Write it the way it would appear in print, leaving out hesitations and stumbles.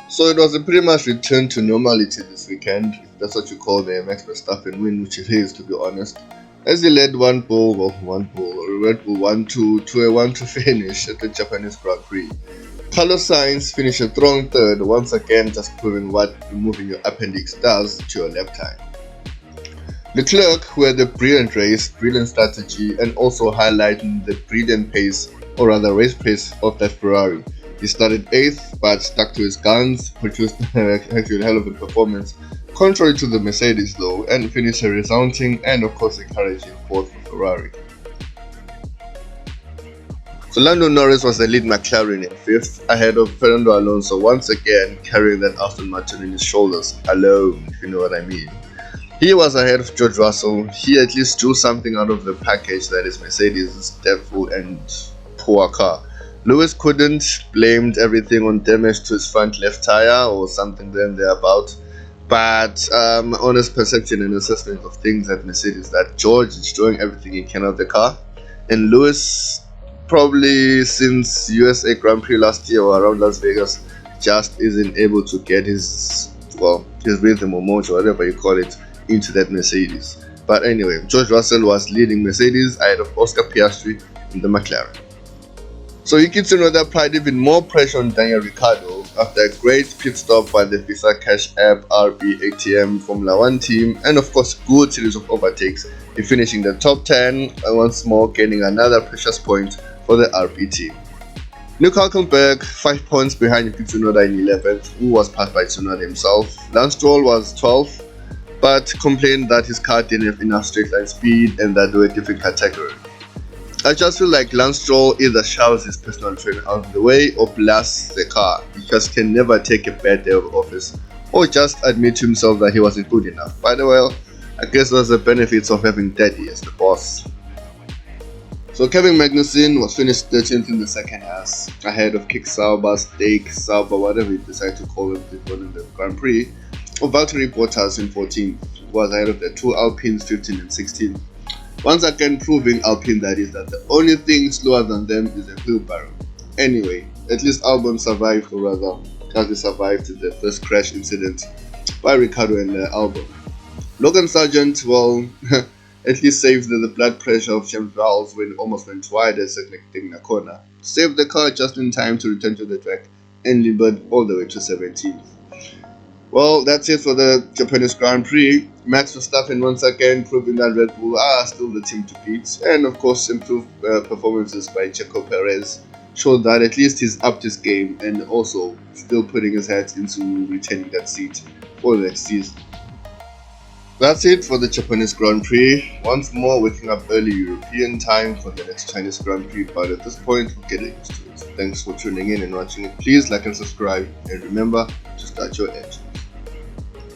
So it was a pretty much return to normality this weekend, if that's what you call the Max Verstappen win, which it is, to be honest, as he led Red Bull 1-2 to a 1-2 finish at the Japanese Grand Prix. Carlos Sainz finished a strong third, once again just proving what removing your appendix does to your lap time. Leclerc, who had a brilliant race, brilliant strategy, and also highlighting the brilliant pace, or rather race pace, of that Ferrari. He started 8th but stuck to his guns, produced actually a hell of a performance, contrary to the Mercedes though, and finished a resounding and of course encouraging 4th for Ferrari. So Lando Norris was the lead McLaren in 5th, ahead of Fernando Alonso, once again carrying that Aston Martin in his shoulders alone, if you know what I mean. He was ahead of George Russell. He at least drew something out of the package that is Mercedes' depthful and poor car. Lewis couldn't, blamed everything on damage to his front left tire or something then thereabout. But honest perception and assessment of things at Mercedes, that George is doing everything he can of the car, and Lewis, probably since USA Grand Prix last year or around Las Vegas, just isn't able to get his rhythm or mojo, whatever you call it, into that Mercedes. But anyway, George Russell was leading Mercedes ahead of Oscar Piastri in the McLaren. So Yuki Tsunoda applied even more pressure on Daniel Ricciardo after a great pit stop by the Visa Cash App RB8TM Formula 1 team, and of course good series of overtakes, in finishing the top 10 and once more gaining another precious point for the RB team. Nico Hülkenberg 5 points behind Yuki Tsunoda in 11th, who was passed by Tsunoda himself. Lance Stroll was 12th, but complained that his car didn't have enough straight line speed and that they were a different category. I just feel like Lance Stroll either shoves his personal trainer out of the way or blasts the car. He just can never take a bad day of office or just admit to himself that he wasn't good enough. By the way, I guess those are the benefits of having Daddy as the boss. So Kevin Magnussen was finished 13th in the second half, ahead of Kick Sauber, Steak Sauber, whatever you decide to call him in the Grand Prix, or Valtteri Bottas in 14th, was ahead of the two Alpines 15th and 16th. Once again proving Alpine that the only thing slower than them is a wheelbarrow. Anyway, at least Albon survived, or rather Gasly survived the first crash incident by Ricciardo and Albon. Logan Sargent, at least saved the blood pressure of James Vowles when it almost went wide as taking a corner. Saved the car just in time to return to the track and limbered all the way to 17th. Well, that's it for the Japanese Grand Prix. Max Verstappen once again proving that Red Bull are still the team to beat, and of course improved performances by Checo Perez showed that at least he's upped his game and also still putting his head into retaining that seat for the next season. That's it for the Japanese Grand Prix. Once more waking up early European time for the next Chinese Grand Prix, but at this point we're getting used to it. Thanks for tuning in and watching it. Please like and subscribe, and remember to start your engine.